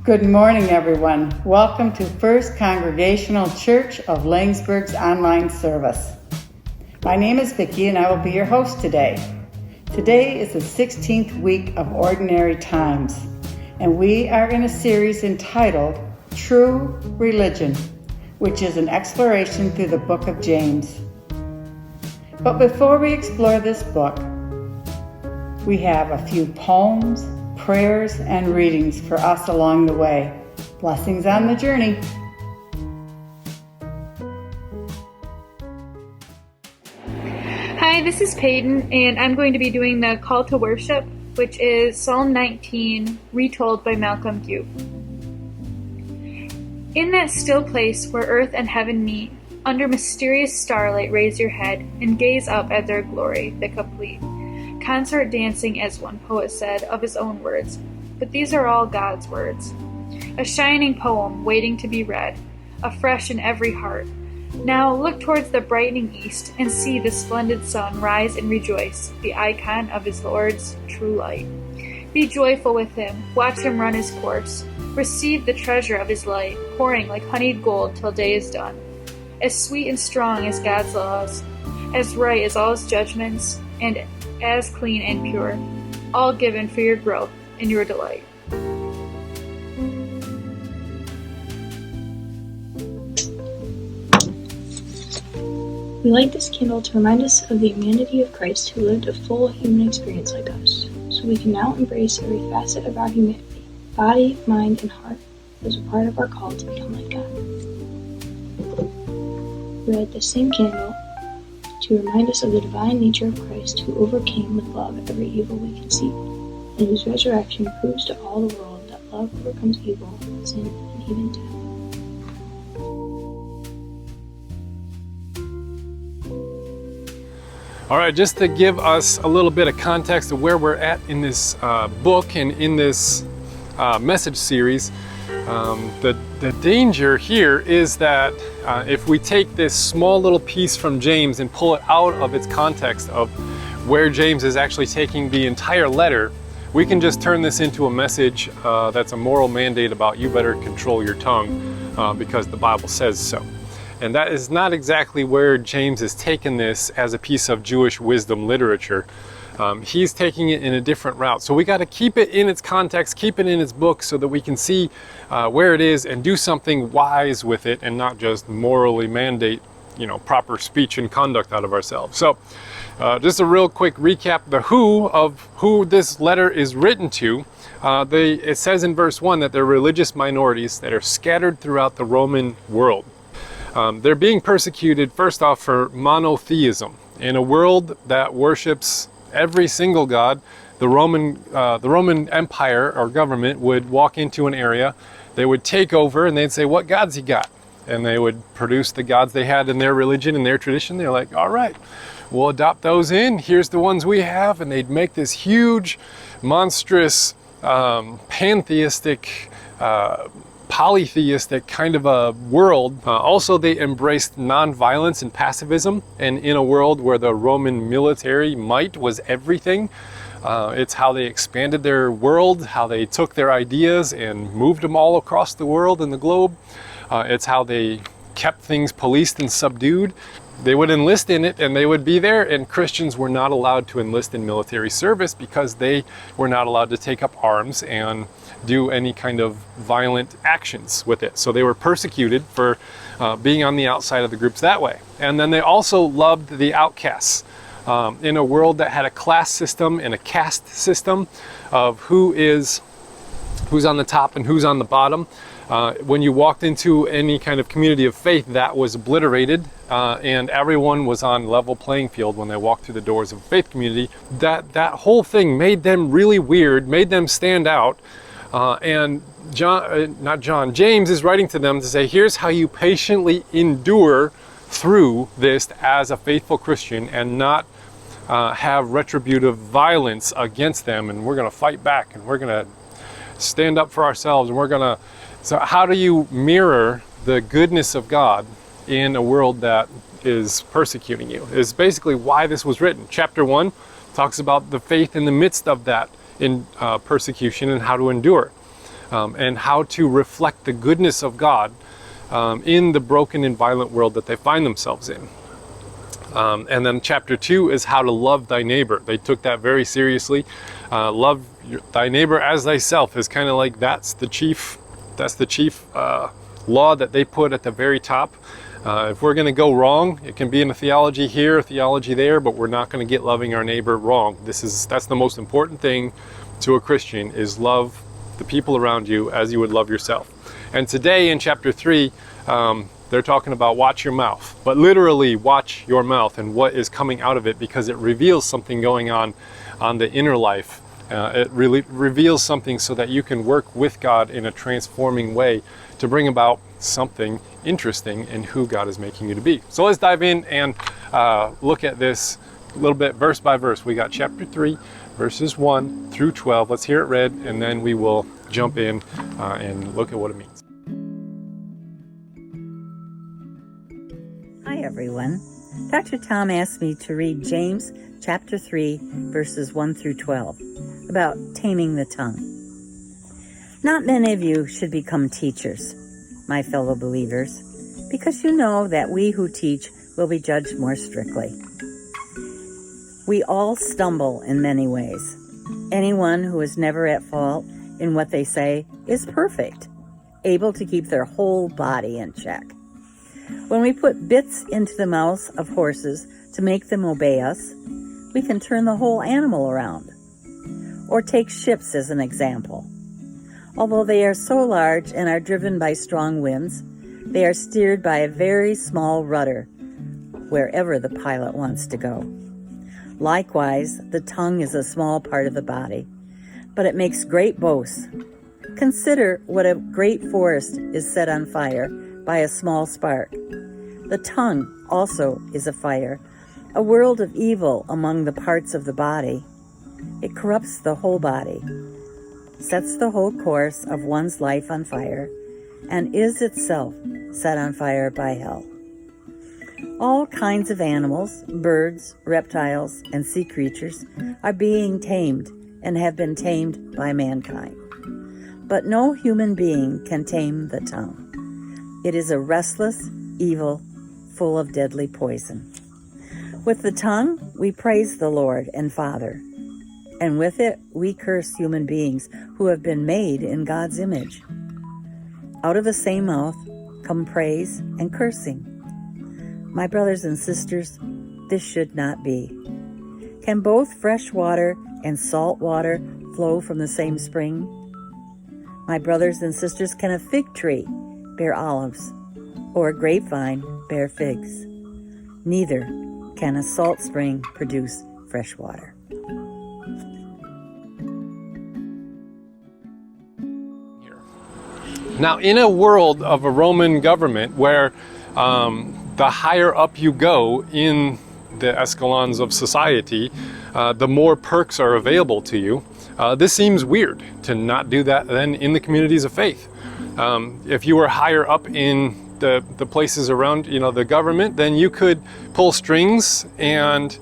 Good morning, everyone. Welcome to First Congregational Church of Langsburg's online service. My name is Vicki and I will be your host today. Today is the 16th week of Ordinary Times, and we are in a series entitled True Religion, which is an exploration through the book of James. But before we explore this book, we have a few poems, prayers, and readings for us along the way. Blessings on the journey. Hi, this is Peyton, and I'm going to be doing the call to worship, which is Psalm 19, retold by Malcolm Butte. In that still place where earth and heaven meet, under mysterious starlight raise your head and gaze up at their glory, the complete. Consort dancing, as one poet said, of his own words, but these are all God's words. A shining poem waiting to be read, afresh in every heart. Now look towards the brightening east and see the splendid sun rise and rejoice, the icon of his Lord's true light. Be joyful with him, watch him run his course, receive the treasure of his light, pouring like honeyed gold till day is done. As sweet and strong as God's laws, as right as all his judgments, and as clean and pure, all given for your growth and your delight. We light this candle to remind us of the humanity of Christ, who lived a full human experience like us, so we can now embrace every facet of our humanity, body, mind, and heart, as a part of our call to become like God. We light the same candle to remind us of the divine nature of Christ, who overcame with love every evil we can see, and whose resurrection proves to all the world that love overcomes evil, sin, and even death. All right, just to give us a little bit of context of where we're at in this book and in this message series, the danger here is that if we take this small little piece from James and pull it out of its context of where James is actually taking the entire letter, we can just turn this into a message that's a moral mandate about you better control your tongue because the Bible says so. And that is not exactly where James has taken this as a piece of Jewish wisdom literature. He's taking it in a different route. So we got to keep it in its context, keep it in its book so that we can see where it is and do something wise with it and not just morally mandate, proper speech and conduct out of ourselves. So just a real quick recap, the who of who this letter is written to. It says in verse 1 that they're religious minorities that are scattered throughout the Roman world. They're being persecuted, first off, for monotheism. In a world that worships every single god, the Roman Empire or government would walk into an area, they would take over and they'd say, "What gods you got?" And they would produce the gods they had in their religion and their tradition. They're like, "All right, we'll adopt those in. Here's the ones we have." And they'd make this huge, monstrous, pantheistic, polytheistic kind of a world. Also, they embraced nonviolence and pacifism, and in a world where the Roman military might was everything, it's how they expanded their world, how they took their ideas and moved them all across the world and the globe. It's how they kept things policed and subdued. They would enlist in it and they would be there, and Christians were not allowed to enlist in military service because they were not allowed to take up arms and do any kind of violent actions with it. So they were persecuted for being on the outside of the groups that way. And then they also loved the outcasts. In a world that had a class system and a caste system of who's on the top and who's on the bottom, when you walked into any kind of community of faith, that was obliterated, and everyone was on level playing field when they walked through the doors of a faith community. That whole thing made them really weird, made them stand out. And James is writing to them to say, here's how you patiently endure through this as a faithful Christian and not have retributive violence against them. And we're going to fight back and we're going to stand up for ourselves. And so how do you mirror the goodness of God in a world that is persecuting you? Is basically why this was written. Chapter 1 talks about the faith in the midst of that in persecution and how to endure. and how to reflect the goodness of God in the broken and violent world that they find themselves in. And then chapter 2 is how to love thy neighbor. They took that very seriously. Love thy neighbor as thyself is kind of like that's the chief law that they put at the very top. If we're going to go wrong, it can be in a theology here, a theology there, but we're not going to get loving our neighbor wrong. That's the most important thing to a Christian, is love the people around you as you would love yourself. And today in chapter 3, they're talking about watch your mouth, but literally watch your mouth and what is coming out of it, because it reveals something going on the inner life. It really reveals something so that you can work with God in a transforming way to bring about something interesting in who God is making you to be. So let's dive in and look at this a little bit verse by verse. We got chapter 3, verses 1 through 12. Let's hear it read, and then we will jump in and look at what it means. Hi everyone. Dr. Tom asked me to read James chapter 3, verses 1 through 12, about taming the tongue. Not many of you should become teachers, my fellow believers, because you know that we who teach will be judged more strictly. We all stumble in many ways. Anyone who is never at fault in what they say is perfect, able to keep their whole body in check. When we put bits into the mouths of horses to make them obey us, we can turn the whole animal around. Or take ships as an example. Although they are so large and are driven by strong winds, they are steered by a very small rudder wherever the pilot wants to go. Likewise, the tongue is a small part of the body, but it makes great boasts. Consider what a great forest is set on fire by a small spark. The tongue also is a fire, a world of evil among the parts of the body. It corrupts the whole body, sets the whole course of one's life on fire, and is itself set on fire by hell. All kinds of animals, birds, reptiles, and sea creatures are being tamed and have been tamed by mankind. But no human being can tame the tongue. It is a restless evil full of deadly poison. With the tongue, we praise the Lord and Father, and with it, we curse human beings who have been made in God's image. Out of the same mouth come praise and cursing. My brothers and sisters, this should not be. Can both fresh water and salt water flow from the same spring? My brothers and sisters, can a fig tree bear olives, or a grapevine bear figs? Neither can a salt spring produce fresh water. Now, in a world of a Roman government where the higher up you go in the echelons of society, the more perks are available to you. This seems weird to not do that then in the communities of faith. If you were higher up in the places around, the government, then you could pull strings and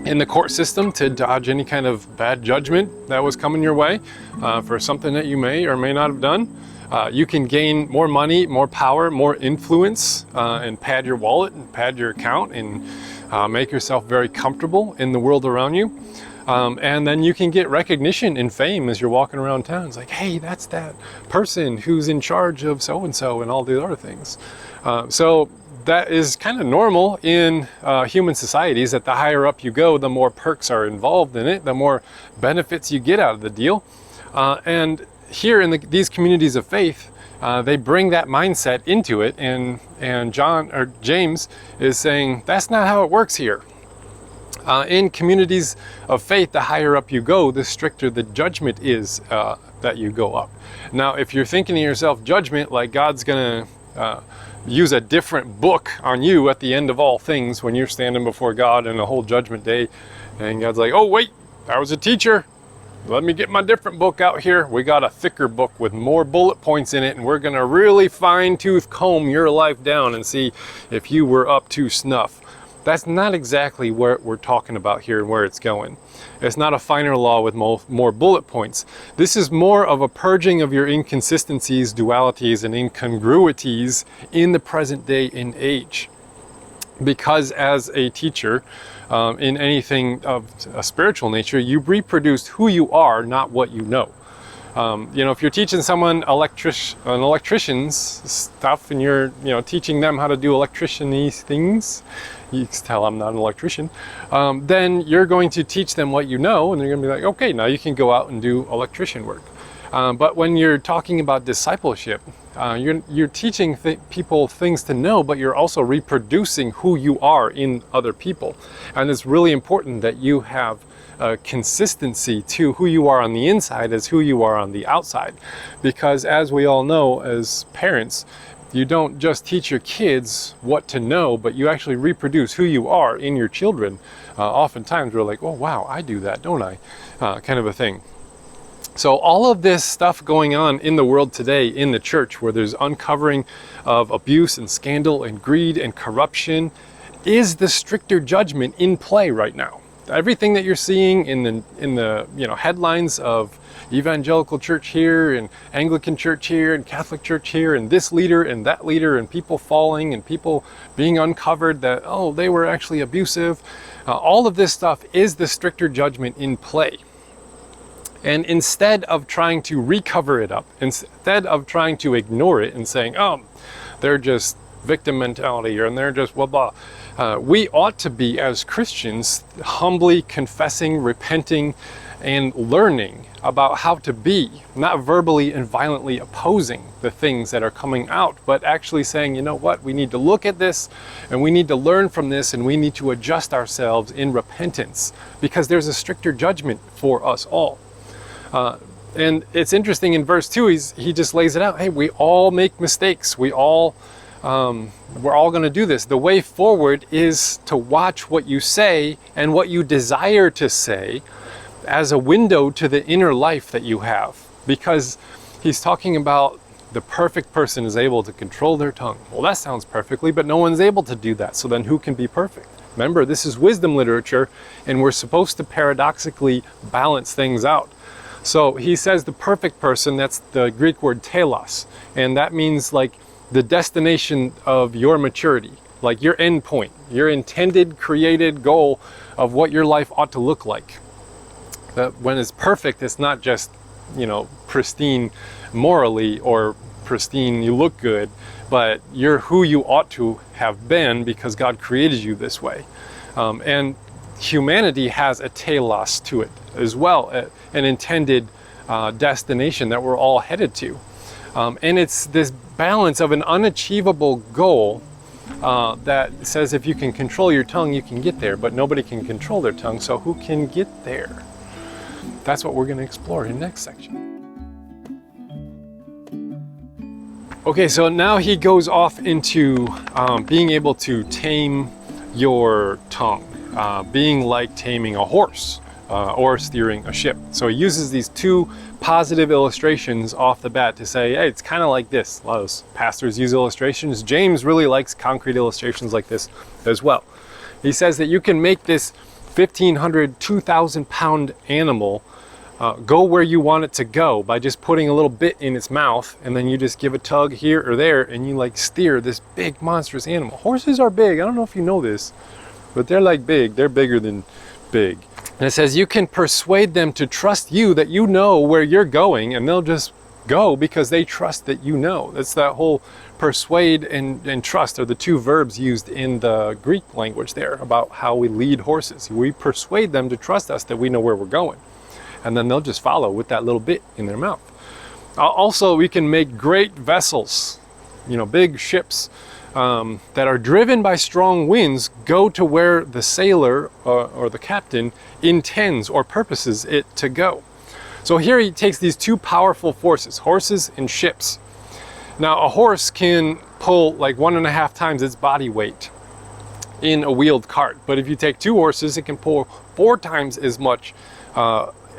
in the court system to dodge any kind of bad judgment that was coming your way for something that you may or may not have done. You can gain more money, more power, more influence, and pad your wallet and pad your account and make yourself very comfortable in the world around you. And then you can get recognition and fame as you're walking around town. It's like, hey, that's that person who's in charge of so-and-so and all these other things. So that is kind of normal in human societies, that the higher up you go, the more perks are involved in it, the more benefits you get out of the deal. And here in these communities of faith, they bring that mindset into it, and James is saying that's not how it works here. In communities of faith, the higher up you go, the stricter the judgment is that you go up. Now, if you're thinking to yourself, judgment, like God's gonna use a different book on you at the end of all things when you're standing before God in a whole judgment day, and God's like, oh wait, I was a teacher, let me get my different book out here. We got a thicker book with more bullet points in it, and we're going to really fine-tooth comb your life down and see if you were up to snuff. That's not exactly what we're talking about here and where it's going. It's not a finer law with more bullet points. This is more of a purging of your inconsistencies, dualities, and incongruities in the present day and age. Because as a teacher, in anything of a spiritual nature, you reproduce who you are, not what you know. If you're teaching someone an electrician's stuff, and you're teaching them how to do electrician-y things, you can tell I'm not an electrician, then you're going to teach them what you know, and they're going to be like, okay, now you can go out and do electrician work. But when you're talking about discipleship, you're teaching people things to know, but you're also reproducing who you are in other people. And it's really important that you have consistency to who you are on the inside as who you are on the outside. Because as we all know as parents, you don't just teach your kids what to know, but you actually reproduce who you are in your children. Oftentimes we're like, oh wow, I do that, don't I? Kind of a thing. So all of this stuff going on in the world today, in the church, where there's uncovering of abuse and scandal and greed and corruption, is the stricter judgment in play right now. Everything that you're seeing in the headlines of evangelical church here and Anglican church here and Catholic church here and this leader and that leader and people falling and people being uncovered that, oh, they were actually abusive. All of this stuff is the stricter judgment in play. And instead of trying to recover it up, instead of trying to ignore it and saying, oh, they're just victim mentality and they're just blah, blah. We ought to be, as Christians, humbly confessing, repenting, and learning about how to be, not verbally and violently opposing the things that are coming out, but actually saying, you know what, we need to look at this and we need to learn from this and we need to adjust ourselves in repentance, because there's a stricter judgment for us all. And it's interesting in verse 2, he just lays it out. Hey, we all make mistakes. We're all going to do this. The way forward is to watch what you say and what you desire to say as a window to the inner life that you have. Because he's talking about the perfect person is able to control their tongue. Well, that sounds perfectly, but no one's able to do that. So then who can be perfect? Remember, this is wisdom literature, and we're supposed to paradoxically balance things out. So he says the perfect person, that's the Greek word telos, and that means like the destination of your maturity, like your end point, your intended, created goal of what your life ought to look like. That when it's perfect, it's not just, pristine morally or pristine, you look good, but you're who you ought to have been because God created you this way. And humanity has a telos to it as well, an intended destination that we're all headed to. And it's this balance of an unachievable goal that says if you can control your tongue, you can get there, but nobody can control their tongue, so who can get there? That's what we're going to explore in the next section. Okay, so now he goes off into being able to tame your tongue, being like taming a horse or steering a ship. So he uses these two positive illustrations off the bat to say, hey, it's kind of like this. A lot of pastors use illustrations. James really likes concrete illustrations like this as well. He says that you can make this 1,500, 2,000 pound animal go where you want it to go by just putting a little bit in its mouth, and then you just give a tug here or there and you like steer this big monstrous animal. Horses are big. I don't know if you know this, but they're like big. They're bigger than big. And it says you can persuade them to trust you, that you know where you're going, and they'll just go because they trust that you know. That's that whole persuade and trust are the two verbs used in the Greek language there about how we lead horses. We persuade them to trust us that we know where we're going. And then they'll just follow with that little bit in their mouth. Also, we can make great vessels, big ships that are driven by strong winds, go to where the sailor or the captain intends or purposes it to go. So here he takes these two powerful forces, horses and ships. Now, a horse can pull like 1.5 times its body weight in a wheeled cart. But if you take two horses, it can pull 4 times as much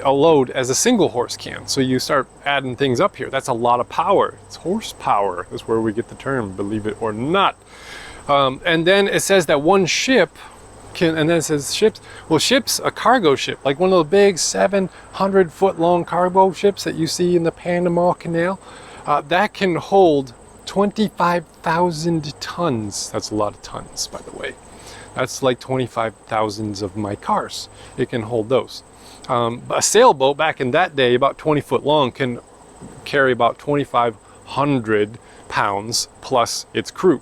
a load as a single horse can. So you start adding things up here. That's a lot of power. It's horsepower. That's where we get the term, believe it or not. And then it says that one ship can, and then it says ships. Well, ships, a cargo ship, like one of those big 700-foot long cargo ships that you see in the Panama Canal, that can hold 25,000 tons. That's a lot of tons, by the way. That's like 25,000 of my cars. It can hold those. A sailboat back in that day, about 20 foot long, can carry about 2,500 pounds plus its crew.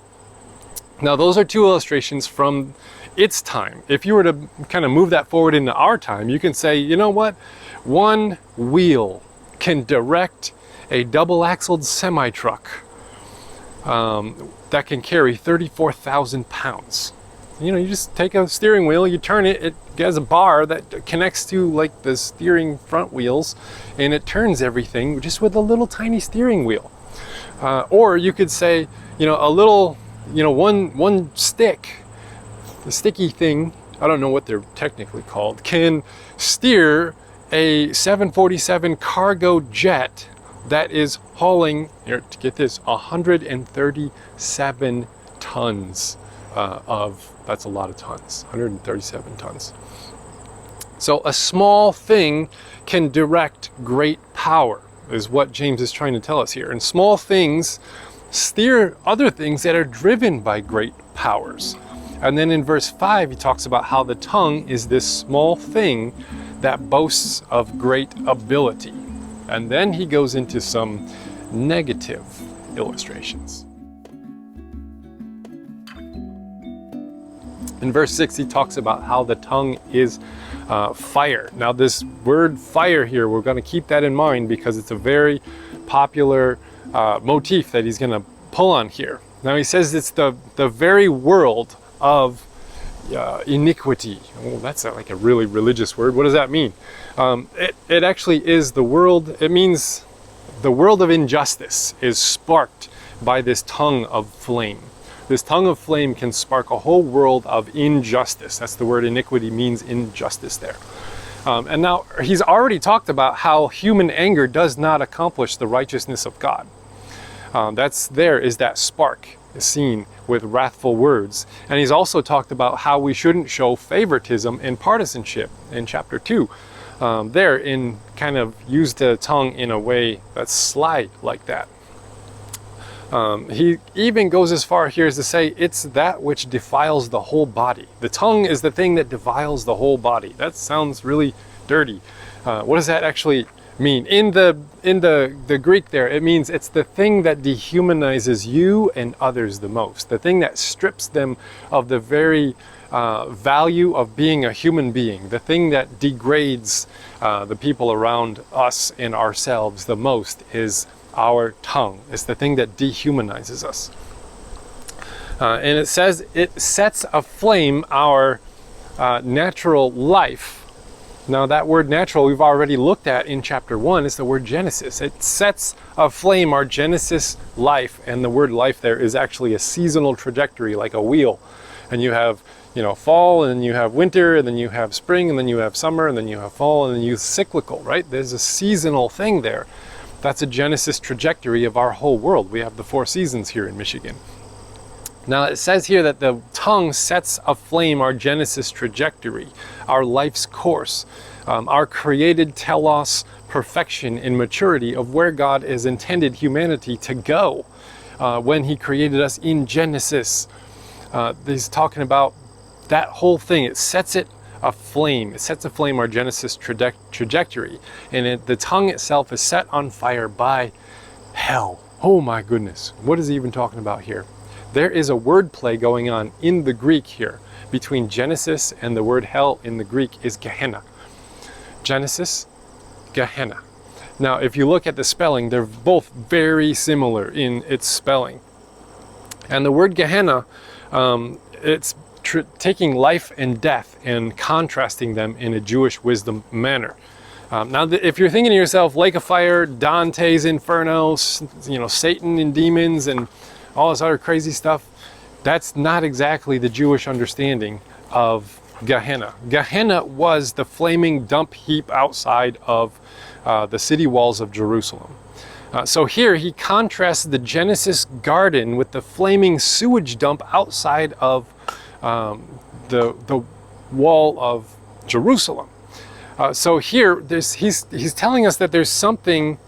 Now, those are two illustrations from its time. If you were to kind of move that forward into our time, you can say, you know what? One wheel can direct a double-axled semi-truck that can carry 34,000 pounds. You know, you just take a steering wheel, you turn it, it has a bar that connects to like the steering front wheels, and it turns everything just with a little tiny steering wheel. Or you could say, you know, a little, you know, one stick, the sticky thing, I don't know what they're technically called, can steer a 747 cargo jet that is hauling, here, to get this, 137 tons that's a lot of tons, 137 tons. So a small thing can direct great power, is what James is trying to tell us here. And small things steer other things that are driven by great powers. And then in verse 5, he talks about how the tongue is this small thing that boasts of great ability. And then he goes into some negative illustrations. In verse 6, he talks about how the tongue is fire. Now, this word fire here, we're going to keep that in mind because it's a very popular motif that he's going to pull on here. Now, he says it's the very world of iniquity. Oh, that's like a really religious word. What does that mean? It actually is the world, it means the world of injustice is sparked by this tongue of flame. This tongue of flame can spark a whole world of injustice. That's the word iniquity means, injustice there. And now he's already talked about how human anger does not accomplish the righteousness of God. There is that spark seen with wrathful words. And he's also talked about how we shouldn't show favoritism and partisanship in chapter 2. There in kind of use the tongue in a way that's sly like that. He even goes as far here as to say it's that which defiles the whole body. The tongue is the thing that defiles the whole body. That sounds really dirty. What does that actually mean? In the Greek there, it means it's the thing that dehumanizes you and others the most. The thing that strips them of the very value of being a human being. The thing that degrades the people around us and ourselves the most is our tongue. It's the thing that dehumanizes us. And it says it sets aflame our natural life. Now that word natural we've already looked at in chapter 1. It's the word Genesis. It sets aflame our Genesis life, and the word life there is actually a seasonal trajectory, like a wheel. And you have, you know, fall, and then you have winter, and then you have spring, and then you have summer, and then you have fall, and then you have cyclical, right? There's a seasonal thing there. That's a Genesis trajectory of our whole world. We have the 4 seasons here in Michigan. Now it says here that the tongue sets aflame our Genesis trajectory, our life's course, our created telos perfection and maturity of where God has intended humanity to go when he created us in Genesis. He's talking about that whole thing. It sets it aflame. It sets aflame our Genesis trajectory. And the tongue itself is set on fire by hell. Oh my goodness. What is he even talking about here? There is a word play going on in the Greek here between Genesis and the word hell in the Greek is Gehenna. Genesis, Gehenna. Now, if you look at the spelling, they're both very similar in its spelling. And the word Gehenna, it's taking life and death and contrasting them in a Jewish wisdom manner. Now, if you're thinking to yourself, lake of fire, Dante's Inferno, you know, Satan and demons and all this other crazy stuff, that's not exactly the Jewish understanding of Gehenna. Gehenna was the flaming dump heap outside of the city walls of Jerusalem. So here he contrasts the Genesis garden with the flaming sewage dump outside of the wall of Jerusalem. So here, he's telling us that there's something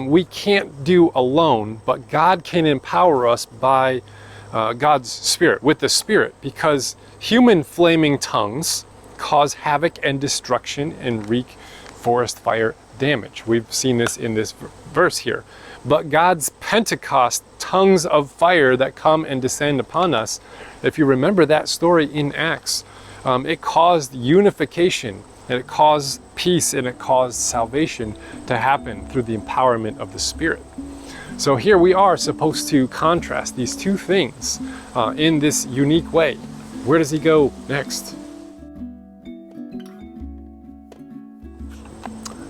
we can't do alone, but God can empower us by God's Spirit, with the Spirit, because human flaming tongues cause havoc and destruction and wreak forest fire damage. We've seen this in this verse here. But God's Pentecost tongues of fire that come and descend upon us, if you remember that story in Acts, it caused unification, and it caused peace, and it caused salvation to happen through the empowerment of the Spirit. So here we are supposed to contrast these two things in this unique way. Where does he go next?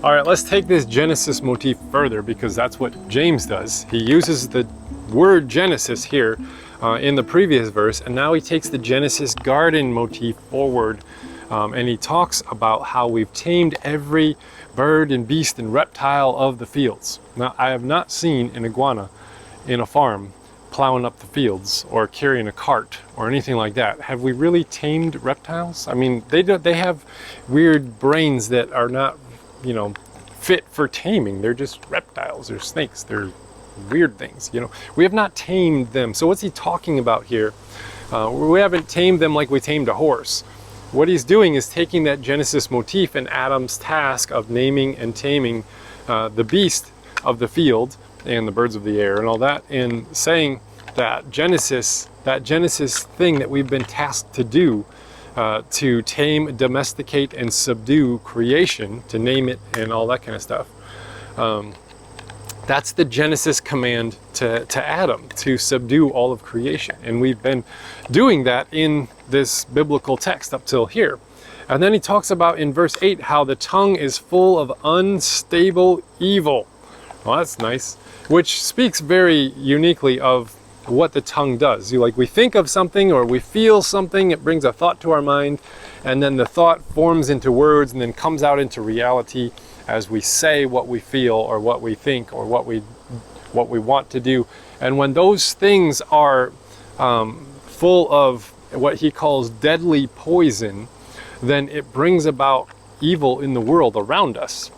All right, let's take this Genesis motif further, because that's what James does. He uses the word Genesis here in the previous verse, and now he takes the Genesis garden motif forward, and he talks about how we've tamed every bird and beast and reptile of the fields. Now, I have not seen an iguana in a farm plowing up the fields or carrying a cart or anything like that. Have we really tamed reptiles? I mean, they have weird brains that are not, fit for taming. They're just reptiles. They're snakes. They're weird things. We have not tamed them. So what's he talking about here? We haven't tamed them like we tamed a horse. What he's doing is taking that Genesis motif and Adam's task of naming and taming the beast of the field and the birds of the air and all that, and saying that Genesis thing that we've been tasked to do, to tame, domesticate, and subdue creation, to name it and all that kind of stuff. That's the Genesis command to Adam, to subdue all of creation. And we've been doing that in this biblical text up till here. And then he talks about in verse 8 how the tongue is full of unstable evil. Well, that's nice. Which speaks very uniquely of what the tongue does. We think of something or we feel something, it brings a thought to our mind, and then the thought forms into words and then comes out into reality as we say what we feel or what we think or what we want to do. And when those things are full of what he calls deadly poison, then it brings about evil in the world around us.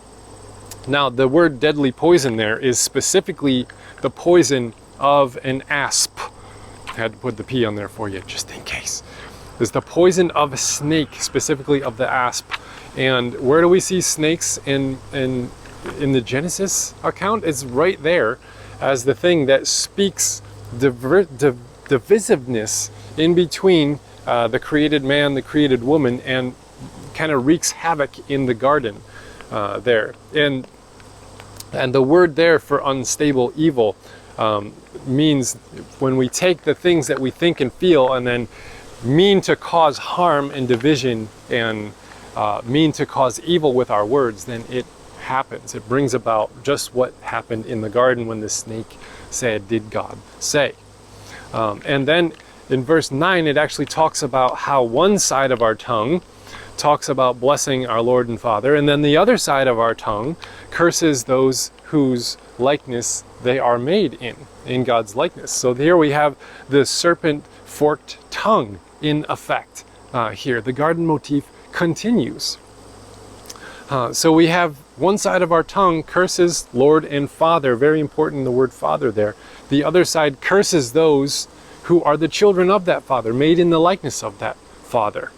Now, the word deadly poison there is specifically the poison of an asp. I had to put the P on there for you just in case. It's the poison of a snake, specifically of the asp. And where do we see snakes in the Genesis account? It's right there as the thing that speaks divisiveness in between the created man, the created woman, and kind of wreaks havoc in the garden there. And the word there for unstable evil means when we take the things that we think and feel and then mean to cause harm and division and mean to cause evil with our words, then it happens. It brings about just what happened in the garden when the snake said, "Did God say?" And then in verse 9, it actually talks about how one side of our tongue talks about blessing our Lord and Father, and then the other side of our tongue curses those whose likeness they are made in God's likeness. So here we have the serpent forked tongue in effect here. The garden motif continues. So we have one side of our tongue curses Lord and Father. Very important, the word Father there. The other side curses those who are the children of that Father, made in the likeness of that Father.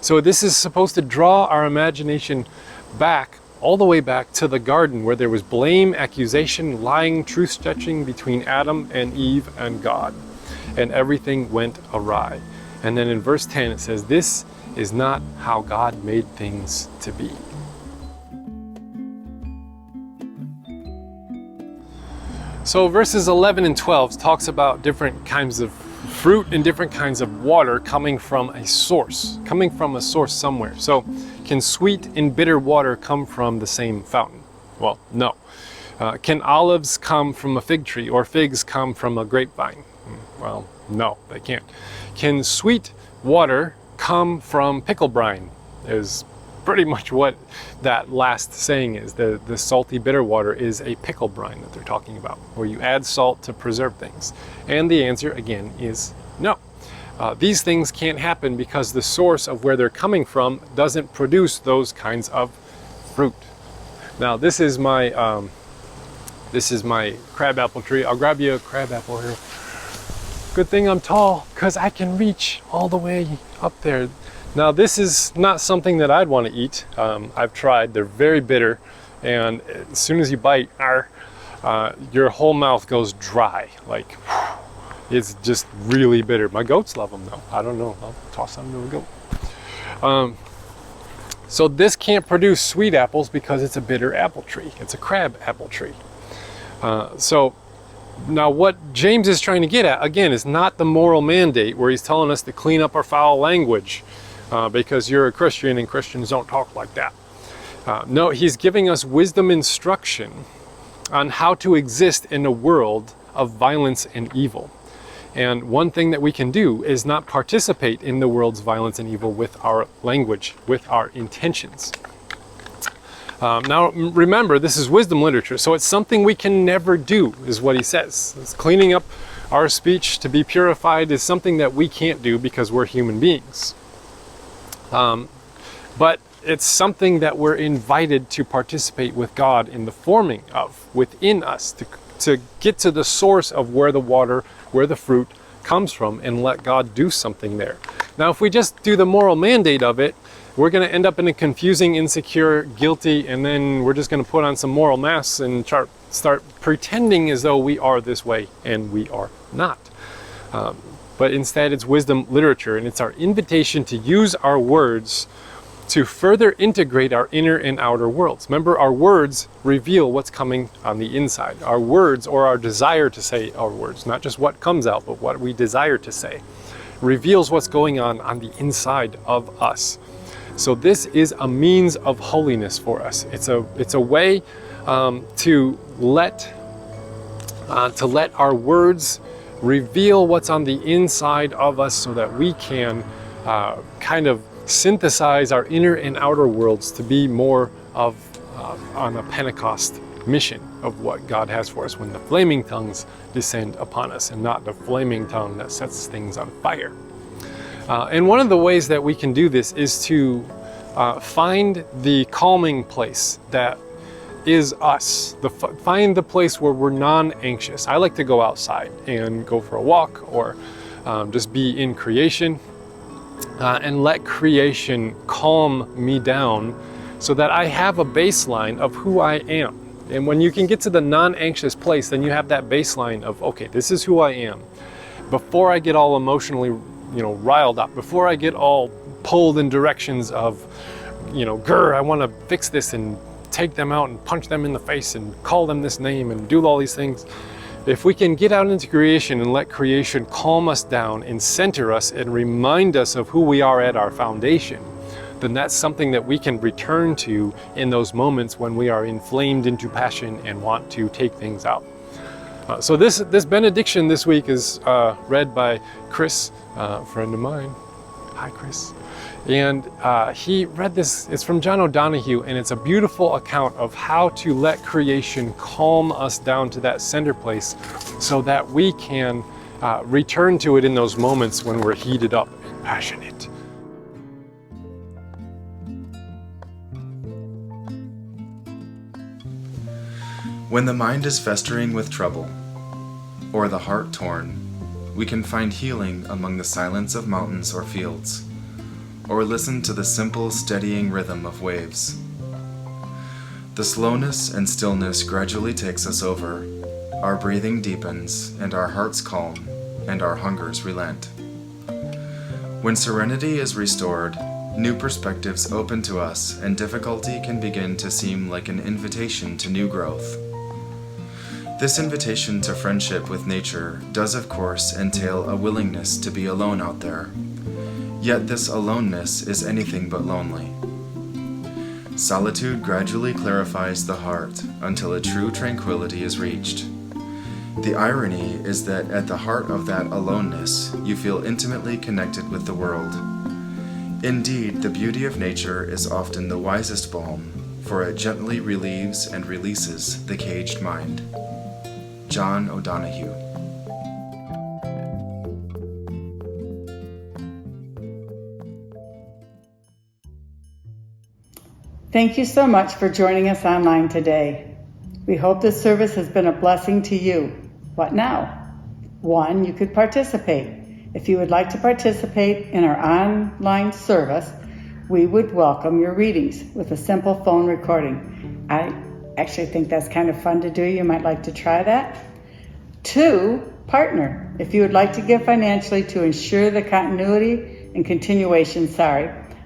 So this is supposed to draw our imagination back, all the way back to the garden, where there was blame, accusation, lying, truth-stretching between Adam and Eve and God. And everything went awry. And then in verse 10 it says, "This is not how God made things to be." So verses 11 and 12 talks about different kinds of fruit and different kinds of water coming from a source somewhere. So can sweet and bitter water come from the same fountain? Well, no. Can olives come from a fig tree or figs come from a grapevine? Well, no, they can't. Can sweet water come from pickle brine? Is pretty much what that last saying is. The salty bitter water is a pickle brine that they're talking about, where you add salt to preserve things. And the answer again is no. These things can't happen because the source of where they're coming from doesn't produce those kinds of fruit. Now this is my crabapple tree. I'll grab you a crabapple here. Good thing I'm tall, because I can reach all the way up there. Now this is not something that I'd want to eat. I've tried. They're very bitter, and as soon as you bite, your whole mouth goes dry. Like, it's just really bitter. My goats love them though. I don't know. I'll toss them to a goat. So this can't produce sweet apples because it's a bitter apple tree. It's a crab apple tree. So now what James is trying to get at, again, is not the moral mandate where he's telling us to clean up our foul language because you're a Christian and Christians don't talk like that. No, he's giving us wisdom instruction on how to exist in a world of violence and evil. And one thing that we can do is not participate in the world's violence and evil with our language, with our intentions. Now remember, this is wisdom literature, so it's something we can never do, is what he says. It's cleaning up our speech to be purified is something that we can't do because we're human beings. But it's something that we're invited to participate with God in the forming of within us, to get to the source of where the water, where the fruit comes from, and let God do something there. Now if we just do the moral mandate of it, we're going to end up in a confusing, insecure, guilty, and then we're just going to put on some moral masks and start pretending as though we are this way, and we are not. But instead it's wisdom literature, and it's our invitation to use our words to further integrate our inner and outer worlds. Remember, our words reveal what's coming on the inside. Our words, or our desire to say our words, not just what comes out, but what we desire to say, reveals what's going on the inside of us. So this is a means of holiness for us. It's a way to let our words reveal what's on the inside of us, so that we can kind of synthesize our inner and outer worlds to be more of on a Pentecost mission of what God has for us when the flaming tongues descend upon us, and not the flaming tongue that sets things on fire. And one of the ways that we can do this is to find the calming place that is us. Find the place where we're non-anxious. I like to go outside and go for a walk, or just be in creation, and let creation calm me down, so that I have a baseline of who I am. And when you can get to the non-anxious place, then you have that baseline of, okay, this is who I am. Before I get all emotionally, riled up, before I get all pulled in directions of, I want to fix this and take them out and punch them in the face and call them this name and do all these things. If we can get out into creation and let creation calm us down and center us and remind us of who we are at our foundation, then that's something that we can return to in those moments when we are inflamed into passion and want to take things out. So this benediction this week is read by Chris, a friend of mine. Hi, Chris. And he read this. It's from John O'Donohue, and it's a beautiful account of how to let creation calm us down to that center place, so that we can return to it in those moments when we're heated up and passionate. When the mind is festering with trouble, or the heart torn, we can find healing among the silence of mountains or fields, or listen to the simple, steadying rhythm of waves. The slowness and stillness gradually takes us over, our breathing deepens, and our hearts calm, and our hungers relent. When serenity is restored, new perspectives open to us, and difficulty can begin to seem like an invitation to new growth. This invitation to friendship with nature does, of course, entail a willingness to be alone out there. Yet this aloneness is anything but lonely. Solitude gradually clarifies the heart until a true tranquility is reached. The irony is that at the heart of that aloneness, you feel intimately connected with the world. Indeed, the beauty of nature is often the wisest balm, for it gently relieves and releases the caged mind. John O'Donohue. Thank you so much for joining us online today. We hope this service has been a blessing to you. What now? 1, you could participate. If you would like to participate in our online service, we would welcome your readings with a simple phone recording. I actually think that's kind of fun to do. You might like to try that. 2, partner. If you would like to give financially to ensure the continuity and continuation,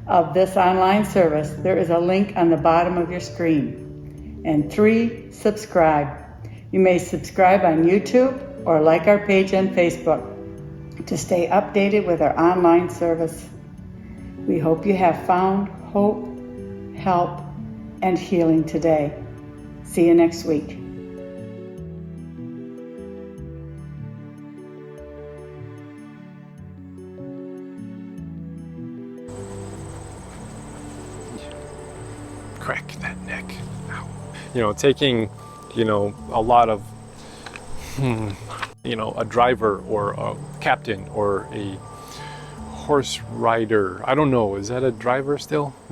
of this online service, there is a link on the bottom of your screen. And 3, subscribe. You may subscribe on YouTube or like our page on Facebook to stay updated with our online service. We hope you have found hope, help, and healing today. See you next week. Crack that neck. Ow. Taking, a lot of, a driver or a captain or a horse rider. I don't know, is that a driver still?